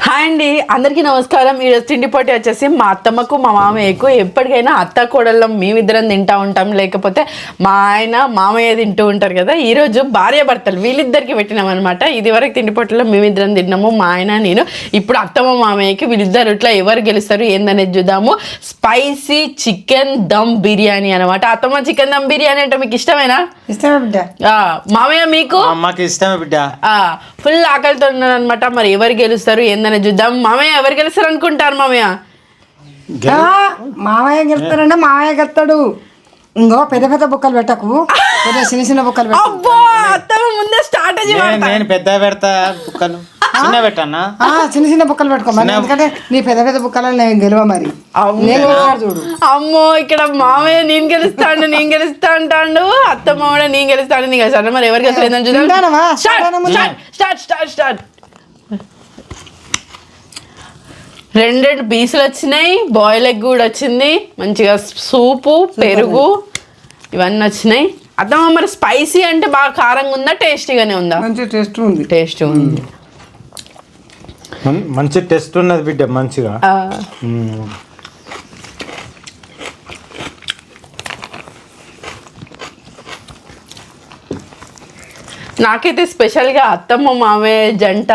Hi అండి, అందరికీ నమస్కారం. ఈరోజు తిండి పోటీ వచ్చేసి మా అత్తమ్మకు మా మామయ్యకు ఎప్పటికైనా అత్త కోడళ్ళం మేమిద్దరం తింటూ ఉంటాం, లేకపోతే మా ఆయన మామయ్య తింటూ ఉంటారు కదా. ఈరోజు భార్య భర్తలు వీళ్ళిద్దరికి పెట్టినాం అనమాట. ఇది వరకు తిండి పోటీలో మేమిద్దరం తిన్నాము, మా ఆయన నేను. ఇప్పుడు అత్తమ్మ మామయ్యకి వీళ్ళిద్దరు ఇట్లా ఎవరు గెలుస్తారు ఏందనేది చూద్దాము. స్పైసీ చికెన్ దమ్ బిర్యానీ అనమాట. అత్తమ్మ చికెన్ దమ్ బిర్యానీ అంటే మీకు ఇష్టమేనా? ఇష్టమే బిడ్డ. మామయ్య మీకు? మాకు ఇష్టమే బిడ్డ. ఫుల్ ఆకలితో ఉన్నాను అనమాట. మరి ఎవరు గెలుస్తారు ఏందని చూద్దాం. మామయ్య ఎవరు గెలుస్తారు అనుకుంటారు? మామయ్య మామయ్య గెలుస్తారంటే మామయ్య గెలుస్తాడు. ఇంకో పెద్ద పెద్ద బుక్కలు పెట్టకు, చిన్న చిన్న బుక్కలు పెట్టు. అబ్బో అత్తమ్మ ముందే స్ట్రాటజీ. నేను పెద్ద పెడతా బుక్కలు, చిన్న పెట్టానా? చిన్న చిన్న బుక్కలు పెట్టుకో మరి, ఎందుకంటే నీ పెద్ద పెద్ద బుక్కలు నేను గెలవ మరి. చూడు అమ్మో, ఇక్కడ మామయ్య నేను గెలుస్తా అంటాడు, అత్తమ్మ కూడా నేను గెలుస్తాను నీకు గెలుస్తాను. మరి ఎవరు గెలుస్తారు చూద్దాం. స్టార్ట్. రెండు పీసులు వచ్చినాయి, బాయిల్ ఎగ్ కూడా వచ్చింది, మంచిగా సూపు పెరుగు ఇవన్నీ వచ్చినాయి. అత్తమ్మ మరి స్పైసీ అంటే బాగా కారంగా ఉందా, టేస్టీగానే ఉందా? మంచి టేస్ట్ ఉంది. మంచి టేస్ట్ ఉన్నది బిడ్డ, మంచిగా. నాకైతే స్పెషల్గా అత్తమ్మ మామయ్య జంట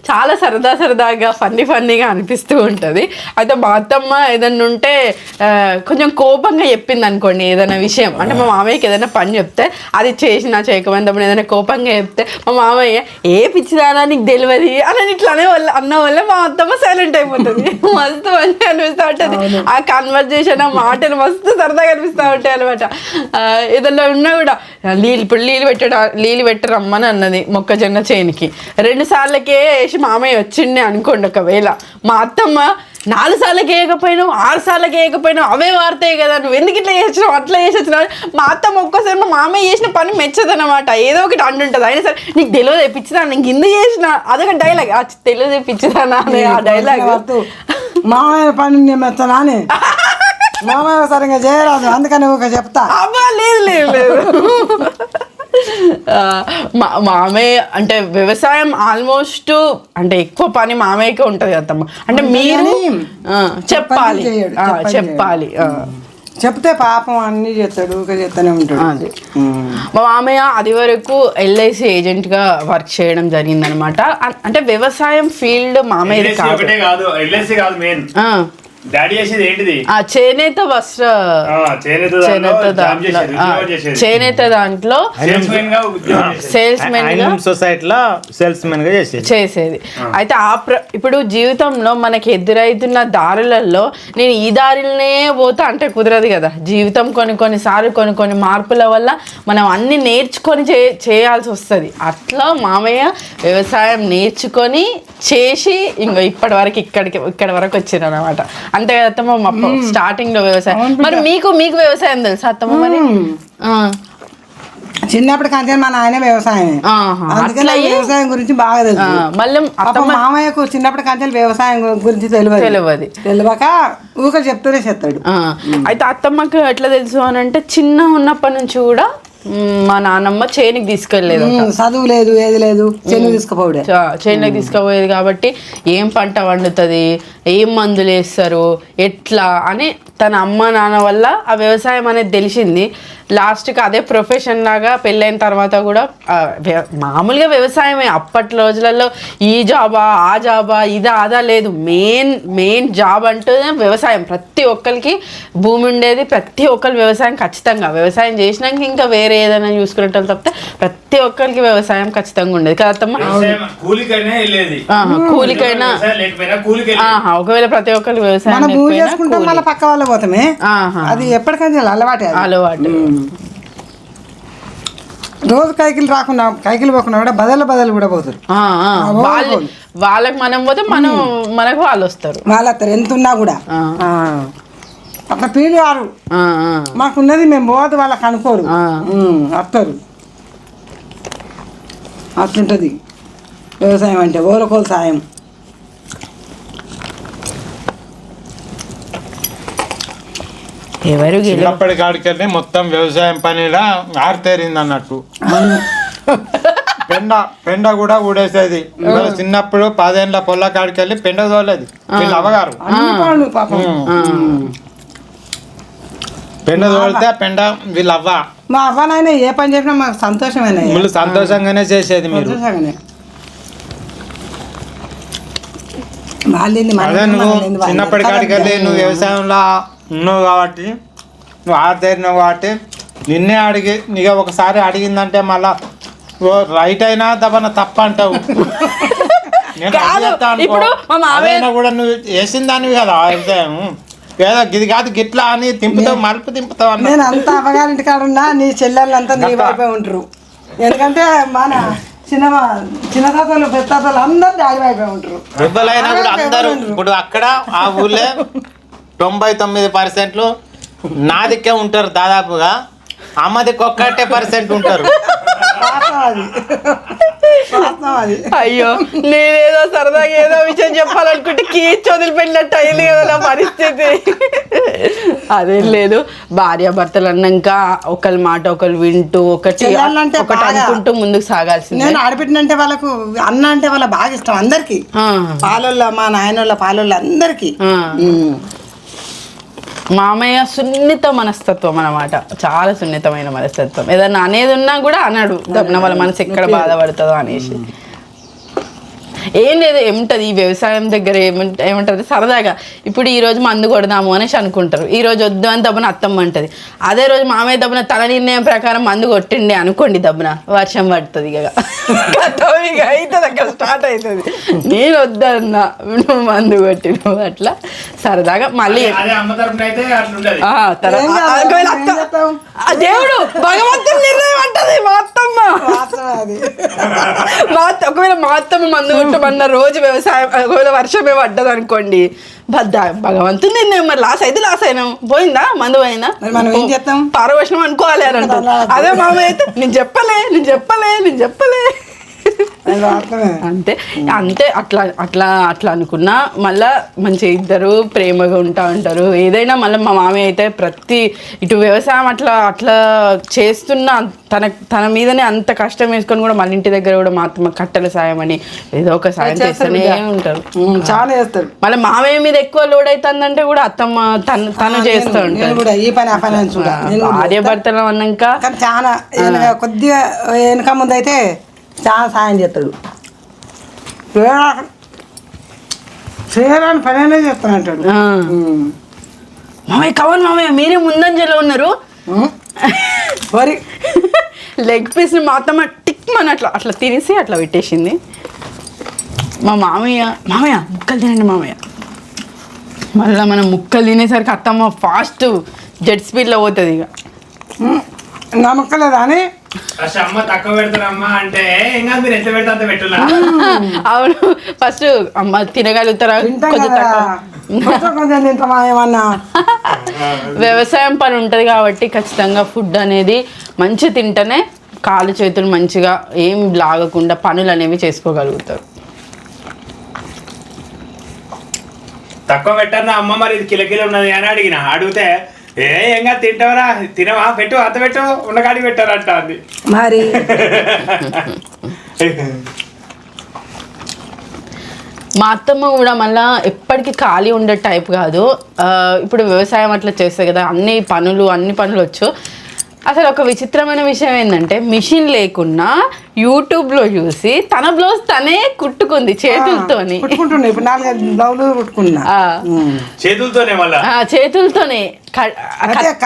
చాలా సరదాగా ఫన్నీగా అనిపిస్తూ ఉంటుంది. అయితే మా అత్తమ్మ ఏదన్నా ఉంటే కొంచెం కోపంగా చెప్పింది అనుకోండి ఏదైనా విషయం, అంటే మా మామయ్యకి ఏదైనా పని చెప్తే అది చేసినా చేయకపోయినప్పుడు ఏదైనా కోపంగా చెప్తే మా మామయ్య ఏ పిచ్చిదానా నీకు తెలియదు అని ఇట్లా అన్న వల్ల మా అత్తమ్మ సైలెంట్ అయిపోతుంది. మస్తు మంచిగా అనిపిస్తూ ఉంటుంది ఆ కన్వర్జేషన్, ఆ మాటలు మస్తు సరదాగా అనిపిస్తూ ఉంటాయి అనమాట. ఏదన్నా ఉన్నా కూడా నీళ్ళు పెట్టరమ్మని అన్నది మొక్కజొన్న చేనికి 2 సార్లకే వేసి మామయ్య వచ్చిండే అనుకోండి. ఒకవేళ మా అత్తమ్మ 4 సార్లకి వేయకపోయినావు, 6 సార్లకి వేయకపోయినావు, అవే వాడతాయి కదా, నువ్వు ఎందుకు ఇట్లా చేసినావు అట్లా చేసేసినావు. మా అత్తమ్మ ఒక్కసారి మా మామయ్య చేసిన పని మెచ్చదనమాట. ఏదో ఒకటి అంటుంటుంది. అయినా సరే నీకు తెలియదు తెప్పించదా, నీకు కింద చేసిన అదొక డైలాగ్, తెలియదు తెప్పించదానా అనే ఆ డైలాగ్. మామయ్య పని నేను మెచ్చనా అని మామయ్య సరిగా చేయరాదు, అందుకని ఒక చెప్తా. అబ్బా లేదు మామయ్య అంటే వ్యవసాయం ఆల్మోస్ట్ అంటే ఎక్కువ పని మామయ్యకే ఉంటుంది కదమ్మా. అంటే మీరు చెప్పాలి చెప్తే పాపం అన్ని చేస్తాడు, చేస్తూనే ఉంటాడు. అది మా మామయ్య అది వరకు LIC ఏజెంట్గా వర్క్ చేయడం జరిగిందనమాట. అంటే వ్యవసాయం ఫీల్డ్ మామయ్య కాదు. చేనేత వస్త్ర చేనేత దాంట్లో చేసేది. అయితే ఇప్పుడు జీవితంలో మనకి ఎదురైతున్న దారులలో నేను ఈ దారిలోనే పోతా అంటే కుదరదు కదా. జీవితం కొన్నిసార్లు కొన్ని మార్పుల వల్ల మనం అన్ని నేర్చుకొని చేయాల్సి వస్తుంది. అట్లా మామయ్య వ్యవసాయం నేర్చుకొని చేసి ఇంకా ఇక్కడి వరకు వచ్చింది అనమాట. అంతే కదా అత్తమ్మ, స్టార్టింగ్ లో వ్యవసాయం. మరి మీకు వ్యవసాయం తెలుసా అత్తమ్మ? మరి చిన్నప్పటి కంటే మా నాయన వ్యవసాయమే, అందుకని వ్యవసాయం గురించి బాగా తెలుసు. మళ్ళీ మామయ్యకు చిన్నప్పటి కంటే వ్యవసాయం గురించి తెలియక ఊకలు చెప్తూనే చేస్తాడు. అయితే అత్తమ్మకు ఎట్లా తెలుసు అని అంటే, చిన్న ఉన్నప్పటి నుంచి కూడా మా నాన్నమ్మ చేనుకి తీసుకెళ్లేదు, చదువు లేదు ఏది లేదు, చేనుకి తీసుకుపోయేది. కాబట్టి ఏం పంట వండుతుంది, ఏం మందులు వేస్తారు, ఎట్లా అని తన అమ్మ నాన్న వల్ల ఆ వ్యవసాయం అనేది తెలిసింది. లాస్ట్కి అదే ప్రొఫెషన్ లాగా పెళ్ళైన తర్వాత కూడా మామూలుగా వ్యవసాయమే. అప్పటి రోజులలో ఈ జాబా ఆ జాబా ఇదా అదా లేదు, మెయిన్ జాబ్ అంటే వ్యవసాయం. ప్రతి ఒక్కరికి భూమి ఉండేది, ప్రతి ఒక్కరు వ్యవసాయం ఖచ్చితంగా. వ్యవసాయం చేసినాక ఇంకా వేరే ఏదైనా చూసుకునేటోళ్ళు తప్పితే ప్రతి ఒక్కరికి వ్యవసాయం ఖచ్చితంగా ఉండేది కదా అత్తమ్మ. కూలికైనా ఒకవేళ ప్రతి ఒక్కరికి వ్యవసాయం పక్క వాళ్ళు పోతామే, అది ఎప్పటికైనా అలవాటు. రోజు కైకిలు పోకుండా కూడా బదలు కూడా పోతారు. వాళ్ళకి మనం పోతే మనకు వాళ్ళు వస్తారు. ఎంత ఉన్నా కూడా అట్లా పీడి వారు మాకున్నది, మేము పోదు వాళ్ళకి అనుకోరు, వస్తారు. అట్లుంటుంది వ్యవసాయం అంటే, ఓలకోలు సాయం. చిన్నప్పటి కాడికెళ్ళి మొత్తం వ్యవసాయం పనిలా ఆరితేరింది అన్నట్టు. పెండ కూడా ఊడేసేది ఇవాళ చిన్నప్పుడు 10 ఏళ్ళ పొల్ల కాడికి వెళ్ళి పెండ తోలేదు వీళ్ళ అవ్వగారు అన్ని పనులు పాపం. పెండ తోలితే ఆ పెండ వీళ్ళ అవ్వ మా అవ్వనైనా ఏ పని చెప్పినా మాకు సంతోషమేనా వీళ్ళు సంతోషంగానే చేసేది మీరు సంతోషంగానే. వాళ్ళేంది మన అదే నువ్వు వాళ్ళేంది వాళ్ళు చిన్నప్పటి కాడికి వెళ్ళి నువ్వు వ్యవసాయంలో ఉన్నావు కాబట్టి నువ్వు ఆరితేరినావు కాబట్టి నిన్నే అడిగి నీకు ఒకసారి అడిగిందంటే మళ్ళా ఓ రైట్ అయినా దబన తప్ప అంటావు నేను కాదు, అది చేస్తా అనుకో. ఇప్పుడు మా మావయ్య- అదైనా కూడా నువ్వు వేసిన దానివి కదా ఆ వ్యవసాయం ఏదో గిది కాదు గిట్లా అని తింపుతావు మలుపు తింపుతావు అన్న నేను అంత అవ్వగారింటి కాడ ఉన్నా నీ చెల్లెళ్ళంతా నీ వైపే ఉంటారు. ఎందుకంటే మన చిన్న తాతలు పెద్ద తాతలు అందరు డాడీ వైపే ఉంటారు. ఎవరైనా కూడా అందరూ ఇప్పుడు అక్కడ ఆ ఊళ్ళో 99% నా దిక్కే ఉంటారు దాదాపుగా అమ్మదికి 1% ఉంటారు వాస్తవం అది. వాస్తవం అది. అయ్యో నేనేదో సరదాగా ఏదో విషయం చెప్పాలనుకుంటే కీచ్ వదిలిపెట్టినట్టు అయింది కదా నా పరిస్థితి. అదేం లేదు, భార్యాభర్తలు అన్నాక ఒకరి మాట ఒకరు వింటూ ఒకటి చెల్లెళ్ళంటే ఒకటి బాగా. అనుకుంటూ ముందుకు సాగాల్సింది. నేను ఆడబిడ్డనంటే వాళ్ళకు అన్న అంటే వాళ్ళ బాగా ఇష్టం అందరికి. పాలోళ్ళ మా నాయనోళ్ళ పాలోళ్ళ అందరికి. మామయ్య సున్నిత మనస్తత్వం అన్నమాట, చాలా సున్నితమైన మనస్తత్వం. ఏదన్నా అనేది ఉన్నా కూడా అన్నాడు దమ్మున వాళ్ళ మనసు ఎక్కడ బాధపడుతుందో అనేసి. ఏం లేదు, ఏముంటుంది ఈ వ్యవసాయం దగ్గర ఏముంటుంది సరదాగా ఇప్పుడు ఈ రోజు మందు కొడదాము అనేసి అనుకుంటారు, ఈ రోజు వద్దు అని దబ్బున అత్తమ్మ అంటది. అదే రోజు మామయ్య దబ్బున తన నిర్ణయం ప్రకారం మందు కొట్టిండి అనుకోండి, దబ్బున వర్షం పడుతుంది. ఇక అవుతుంది, అక్కడ స్టార్ట్ అవుతుంది. నేను వద్దన్నా నువ్వు మందు కొట్టిను అట్లా సరదాగా మళ్ళీ దేవుడు భగవంతుని నిర్ణయం అంటది మా అత్తమ్మ. ఒకవేళ మా అత్తమ్మ మందు కొట్టమన్న రోజు వ్యవసాయం ఒకవేళ వర్షమే పడ్డది అనుకోండి, భగవంతుని నిర్ణయం. మరి లాస్ అయితే లాస్ అయినాం, పోయిందా మందు పోయిందా, మనం ఏం చేస్తాం, పారవశనం అనుకోవాలి అని అంటారు. అదే మామయ్య అయితే నేను చెప్పలే అంతే అంతే. అట్లా అట్లా అట్లా అనుకున్నా మళ్ళా మంచిగా ఇద్దరు ప్రేమగా ఉంటారు. ఏదైనా మళ్ళీ మా మామయ్య అయితే ప్రతి ఇటు వ్యవసాయం అట్లా అట్లా చేస్తున్నా తన మీదనే అంత కష్టం వేసుకొని కూడా మళ్ళీ ఇంటి దగ్గర కూడా మా అత్తమ్మ కట్టెల సాయం అని ఏదో ఒక సాయం చేస్తూనే ఉంటారు. చాలా చేస్తారు. మళ్ళీ మామయ్య మీద ఎక్కువ లోడ్ అవుతుందంటే కూడా అత్తమ్మ తను చేస్తూ ఉంటారు. భార్యాభర్తలు అన్నాక చాలా కొద్దిగా వెనక ముందు అయితే చాలా సాయం చేస్తాడు. చేయడానికి పని అనేది చేస్తాను అంటాడు. మామయ్య కవన్ మామయ్య మీరే ముందంజలో ఉన్నారు. మరి లెగ్ పీస్ మా అత్తమ్మ టిక్ మన అట్లా తినేసి అట్లా పెట్టేసింది. మా మామయ్య ముక్కలు తినండి మామయ్య. మళ్ళీ మనం ముక్కలు తినేసరికి అత్తమ్మ ఫాస్ట్ జెట్ స్పీడ్లో పోతుంది. ఇక నా ముక్కలేదా అని అమ్మ తక్కువ పెడతారమ్మా అంటే ఇంకా మీరు ఎంత పెడతా అంత పెట్టున్నా. అవును, ఫస్ట్ అమ్మ తినగలుగుతారా కొంచెం తక్కువ. ఏమన్నా వ్యవసాయం పని ఉంటుంది కాబట్టి ఖచ్చితంగా ఫుడ్ అనేది మంచి తింటేనే కాళ్ళు చేతులు మంచిగా ఏం లాగకుండా పనులు అనేవి చేసుకోగలుగుతారు. తక్కువ పెట్టన్నా అమ్మ మరి ఇది కిలకిల ఉన్నది అని అడిగితే ఏంగా తింటావరా తినవా పెట్టు అంత పెట్టు ఉండగాడి పెట్టారంట అది. మరి మా అత్తమ్మ కూడా మళ్ళీ ఎప్పటికీ ఖాళీ ఉండే టైప్ కాదు. ఇప్పుడు వ్యవసాయం అట్లా చేస్తాయి కదా, అన్ని పనులు వచ్చు. అసలు ఒక విచిత్రమైన విషయం ఏంటంటే మిషన్ లేకున్నా యూట్యూబ్లో చూసి తన బ్లౌజ్ తనే కుట్టుకుంది చేతులతోని. చేతులతోనే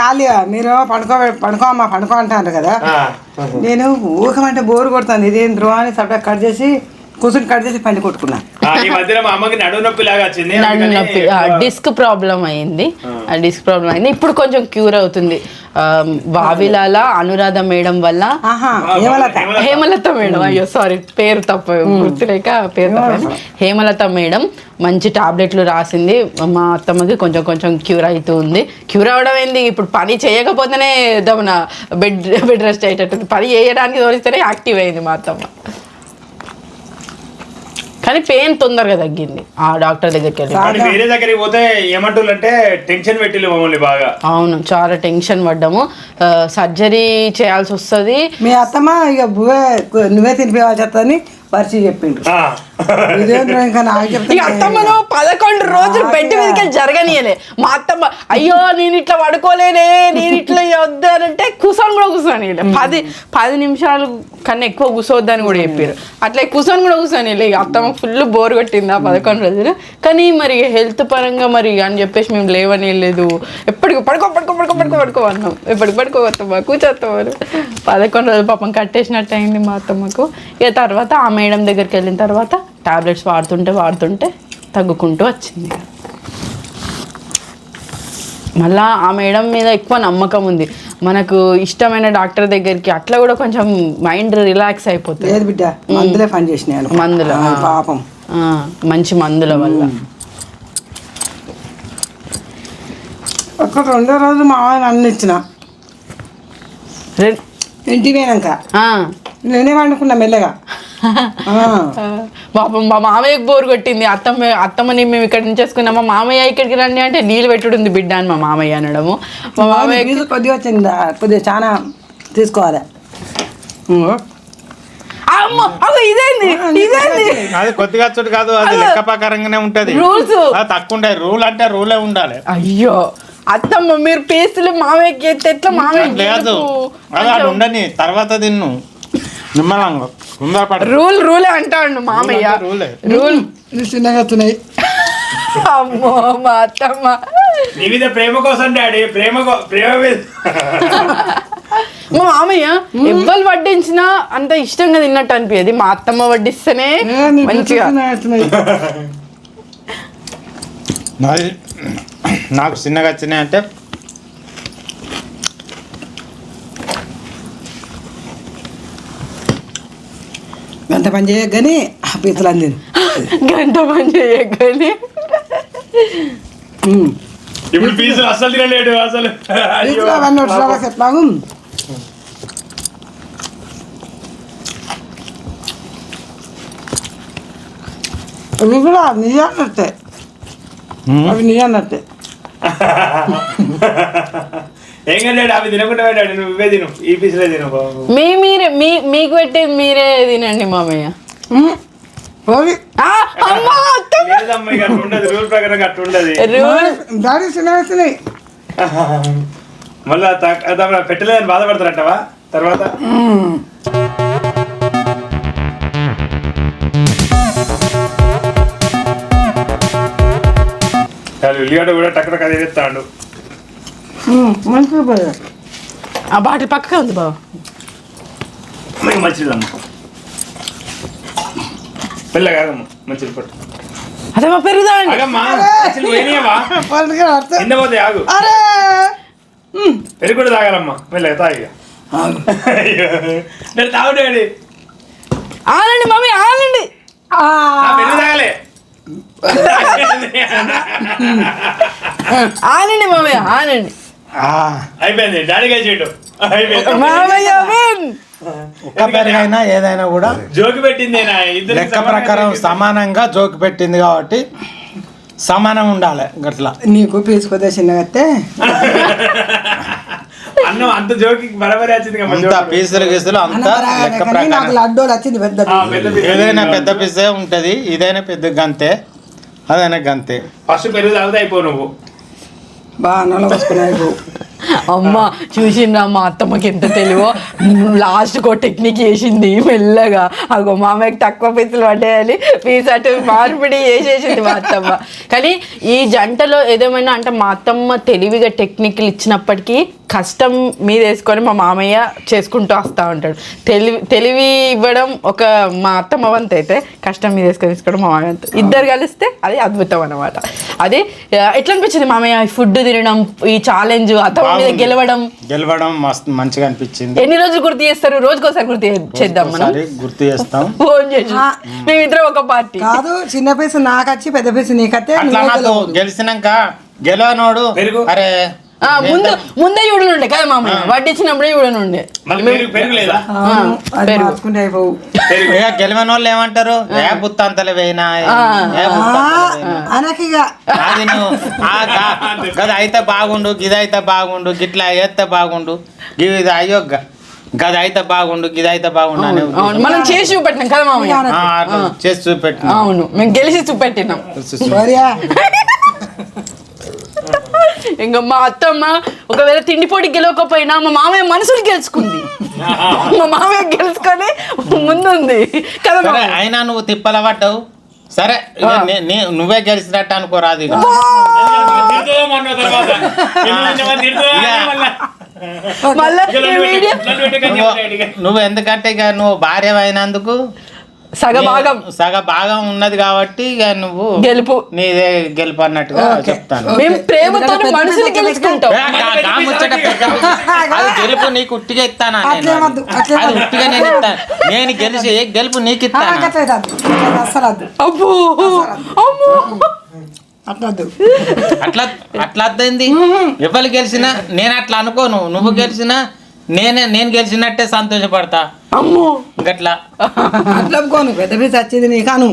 ఖాళీగా మీరు పడుకో అంటారు కదా. నేను ఊకమంటే బోరు కొడతాను, ఇదేం ద్రోహాన్ని సబ్జెక్ట్ కట్ చేసి పని కొట్టుకున్నా. నడుము నొప్పి, డిస్క్ ప్రాబ్లం అయింది. ఇప్పుడు కొంచెం క్యూర్ అవుతుంది. వావిలాల అనురాధ మేడం వల్ల, హేమలత మేడం, అయ్యో సారీ పేరు తప్ప గుర్తులేక పేరు తప్ప, హేమలత మేడం మంచి టాబ్లెట్లు రాసింది. మా అత్తమ్మకి కొంచెం క్యూర్ అవుతుంది. క్యూర్ అవడం ఏంది, ఇప్పుడు పని చేయకపోతేనే దమన బెడ్ రెస్ట్ అయ్యేటట్టు, పని చేయడానికి తోలిస్తేనే యాక్టివ్ అయింది మా అత్తమ్మ. కానీ పెయిన్ తొందరగా తగ్గింది ఆ డాక్టర్ దగ్గరికి వెళ్ళి. కానీ వేరే దగ్గరికి పోతే ఏమంటున్నారు అంటే టెన్షన్ పెట్టిల్లు మమ్మల్ని బాగా. అవును, చాలా టెన్షన్ పడ్డాము. సర్జరీ చేయాల్సి వస్తుంది. మీ అత్తమ్మ ఇక నువ్వే తినిపించాల్సి వస్తుందని పరిచి చెప్పిండు. ఇదేంద్ర ఇంకా నాకు ఈ చెప్తే అత్తమ్మను 11 రోజులు బెడ్ మీదకి జరగనీయలే. మా అత్తమ్మ అయ్యో నేను ఇట్లా పడుకోలేనే, నేను ఇట్లా వద్దానంటే కూర్చొని కూడా కూర్చొని 10 నిమిషాలు కన్నా ఎక్కువ కూర్చోవద్దని కూడా చెప్పారు. అట్లా కూర్చొని కూడా కూర్చొని ఇక అత్తమ్మ ఫుల్ బోర్ కొట్టింది ఆ 11 రోజులు. కానీ మరి హెల్త్ పరంగా మరి అని చెప్పేసి మేము లేవని లేదు, ఎప్పటికి పడుకో అన్నాం. ఎప్పటికి పడుకోవద్దమ్మా, కూర్చోత్తమ్మ. 11 రోజులు పాపం కట్టేసినట్టు అయింది మా అత్తమ్మకు. ఇక తర్వాత ఆ మేడం దగ్గరికి వెళ్ళిన తర్వాత టాబ్లెట్స్ వాడుతుంటే తగ్గుకుంటూ వచ్చింది. మళ్ళా ఆ మేడం మీద ఎక్కువ నమ్మకం ఉంది. మనకు ఇష్టమైన డాక్టర్ దగ్గరికి అట్లా కూడా కొంచెం మైండ్ రిలాక్స్ అయిపోతుంది. లేదు బిడ్డ, మందులే పని చేసినాయి. మందుల పాపం మంచి మందుల వల్ల. ఒక్క 2వ రోజు మా ఆయన అన్ని ఇచ్చిన ఇంటికి పోయినాక నేనే వండుకున్నా మెల్లగా. పాపం మా మామయ్యకు బోరు కొట్టింది. అత్తమ్మని మేము ఇక్కడ నుంచి చేసుకున్నాం, మా మామయ్య ఇక్కడికి రండి అంటే నీళ్ళు పెట్టుడుంది బిడ్డ అని మా మామయ్య అనడము. మా మామయ్య కొద్దిగా వచ్చింది, కొద్దిగా చాలా తీసుకోవాలి. ఇదేంది అది కొద్దిగా చుట్టు కాదు, అది లెక్క ప్రకారంగానే ఉంటది. రూల్స్ తక్కువ ఉంటాయి. రూల్ అంటే రూలే ఉండాలి. అయ్యో అత్తమ్మ మీరు పీసులు మామయ్యకి ఎట్లా మామయ్య లేదు, అది ఉండని తర్వాత తిన్ను నిమ్మలంగా. రూలే అంటాడు మామయ్య. రూల్ చిన్నగా వస్తున్నాయి. అమ్మో మా అత్తమ్మ నీ మీద ప్రేమ కోసం డాడీ, ప్రేమ మీద. మా మామయ్య ఎవ్వరు వడ్డించినా అంత ఇష్టంగా తిన్నట్టు అనిపించేది. మా అత్తమ్మ వడ్డిస్తేనే మంచిగా. నాకు చిన్నగా వచ్చినాయి అంటే గంట పని చేయగానే ఆ పీతలు అందింది. గంట పని చేయగానే ఇప్పుడు పీసులు అసలు తినలేడు అసలు. అవన్నీ వచ్చి ఎట్లాగు అవి కూడా నిజాన్నట్టే, అవి నిజాన్నట్టే. ఏం కదాడు అవి తినకుండా పెట్టాడు, నువ్వు ఇవే తిను, ఈ పీసులే తిను బాబు. మీకు పెట్టి మీరే తినండి మామయ్య. లేదమ్మా ఇక అట్లా ఉండదు, రూల్ ప్రకారం అట్లా ఉండదు. దాడి చిన్నస్తున్నాయి. మళ్ళా పెట్టలేదని బాధపడతారంటవా తర్వాత? ఉల్లిగడ్డ కూడా టక్కడ కది వేస్తాడు. ఆ బాటిల్ పక్కగా ఉంది బాబు, మంచిదమ్మా. పిల్ల కాదమ్మా, మంచిది పట్టు. అదే మా పెరుగుదాండి. కింద పోతే ఆగు, పెరుగు కూడా తాగాలమ్మా. మెల్లగా తాగిగా నేను తాగుతాడు. ఆనండి మమ్మీ ఆనండి, పెరుగు తాగలే. ఆనండి మామయ్య ఆనండి. అయిపోయింది డాడీ కలిసేటు. ఒక్క పెరుగైనా ఏదైనా కూడా జోకి పెట్టింది లెక్క ప్రకారం సమానంగా జోకి పెట్టింది కాబట్టి సమానం ఉండాలి. గట్లా నీకు పీసుకోతే చిన్నగతే అన్నం అంత జోకి బరాబరి వచ్చింది. అంత పీసులు గీసులు అంత లెక్క ప్రకారం. లడ్డోలు వచ్చింది పెద్ద. ఏదైనా పెద్ద పీసే ఉంటది, ఇదైనా పెద్ద గంతే, అదైనా గంతే. ఫస్ట్ పెరుగు తాగుతా అయిపో నువ్వు బాగా నల్ల పోసుకున్నావు. అమ్మ చూసిండ్రా మా అత్తమ్మకి ఎంత తెలివో, లాస్ట్కి ఒక టెక్నిక్ వేసింది మెల్లగా. అగో మామయ్యకి తక్కువ పీసులు పడ్డాయని పీస్ అటు మార్పిడి చేసేసింది మా అత్తమ్మ. కానీ ఈ జంటలో ఏదేమైనా అంటే మా అత్తమ్మ తెలివిగా టెక్నిక్లు ఇచ్చినప్పటికీ కష్టం మీద వేసుకొని మా మామయ్య చేసుకుంటూ వస్తూ ఉంటాడు. తెలివి ఇవ్వడం ఒక మా అత్తమ్మ వంత అయితే, కష్టం మీద వేసుకొని తీసుకోవడం మా మామయ్య వంతు. ఇద్దరు కలిస్తే అది అద్భుతం అన్నమాట. అది ఎట్లా అనిపించింది మామయ్య ఫుడ్ తినడం, ఈ ఛాలెంజ్ అత్తమ్మ మీద గెలవడం మస్తు మంచిగా అనిపించింది. ఎన్ని రోజులు గుర్తు చేస్తారు? రోజుకోసారి గుర్తు చేద్దాం, మనం గుర్తు చేస్తాం. ఫోన్ చేసి మేమిద్దరం ఒక పార్టీ కాదు, చిన్న పీసు నాకు వచ్చి పెద్ద పీసు నీకతే. గెలిచినాక గెలవనోడు అరే ముందే చూడనుండే కదా మామయ్య వడ్డించినప్పుడే చూడనుండే మళ్ళీ పెరుగు లేదా అది మార్చుకుంటే అయిపోవు. ఇక గెలవని వాళ్ళు ఏమంటారు ఏ బుత్తంతలే వేయినా అనకిగా అది నువ్వు గది అయితే బాగుండు గిది అయితే బాగుండు గిట్లా వేస్తే బాగుండు గిది అయ్యో గది అయితే బాగుండు గిది అయితే బాగుండు అనే అవును మనం చేసి చూపెట్టినాం కదా మామయ్య అట్లా చేసి చూపెట్టిన అవును మేము గెలిచి చూపెట్టినాం భార్యా ఇంకా మా అత్తమ్మ ఒకవేళ తిండిపోటీ గెలవకపోయినా మా మామయ్య మనసుని గెలుచుకుంది మా మామయ్య గెలుచుకొని ముందుంది కదా సరే మామయ్య? అయినా నువ్వు తిప్పల పడ్డావు సరే ఇక నువ్వే గెలిచినట్టు అనుకోరాదు ఇక తిడుతుందో మొన్న తర్వాత మళ్ళా ఈ వీడియో నువ్వు ఎందుకంటే ఇక నువ్వు భార్య అయినందుకు సగ భాగం ఉన్నది కాబట్టి ఇక నువ్వు గెలుపు నీదే గెలుపు అన్నట్టుగా చెప్తాను మేము ప్రేమతో మనసుని గెలుచుకుంటాం అది గెలుపు నీకు ఉట్టిగా ఇస్తానా అట్లేమద్దు, అట్లేమద్దు. అది ఉట్టిగా నేను ఇస్తాను నేను గెలిచి గెలుపు నీకు ఇస్తాను అస్సలు వద్దు అబ్బో అమ్మో అట్లద్దు. అట్లా అట్లా అర్థమైంది ఎవరు గెలిచినా నేను అట్లా అనుకోను నువ్వు గెలిచినా నేను గెలిచినట్టే సంతోషపడతా అమ్మో గట్లా అట్లా ఒప్పుకోను పెద్ద పీస్ వచ్చింది నీ కాను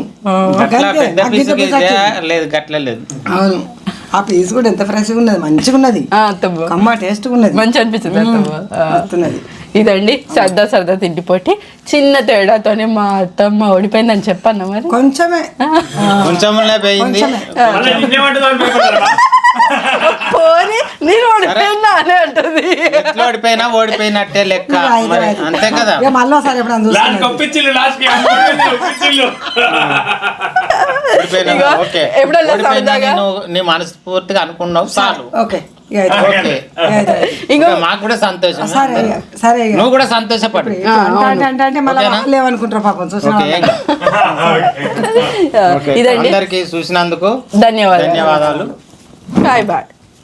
గట్లా అంతే, పెద్ద అగ్గి పీసు పీస్ వచ్చింది. లేదు గట్ల లేదు అవును ఆ పీస్ కూడా ఎంత ఫ్రెష్గా ఉన్నది మంచిగా ఉన్నది అత్తమ్మ కమ్మ టేస్ట్గా ఉన్నది మంచి అనిపించింది అత్తమ్మ వస్తున్నది. ఇదండి సరదా తిండిపోటీ చిన్న తేడాతోనే మా అత్తమ్మ ఓడిపోయిందని చెప్పన్నా మరి కొంచెమే కొంచెంలే పోయింది మళ్ళీ నిన్నేమంటుందో అని భయపడ్డారా? పోనీ నేను ఓడిపోయినా అనే అంటుంది ఎట్లా ఓడిపోయినట్టే లెక్క మరి అంతే కదా ఇక మళ్ళీ ఒకసారి ఎప్పుడన్నా లాస్ట్ చూస్తున్నాను ఒప్పించిల్లు లాస్ట్ ఒప్పించిల్లు ఓడిపోయినా ఇగో, ఓకే ఎప్పుడన్నా ఓడిపోయినా సరదాగా- నీ మనస్ఫూర్తిగా అనుకున్నావు చాలు ఓకే ఇక అయితే. ఓకే ఇక అయితే. ఇంకో ఇంకా మాకు కూడా సంతోషం సరే ఇక, సరే ఇక. నువ్వు కూడా సంతోషపడు ఇట్లా అంటే మళ్ళీ ఓకేనా? వాళ్ళు ఏమనుకుంటారు పాపం చూసిన ఓకే వాళ్ళు. ఓకే ఇదండి అందరికి చూసినందుకు ధన్యవాదాలు ధన్యవాదాలు బాయ్ బాయ్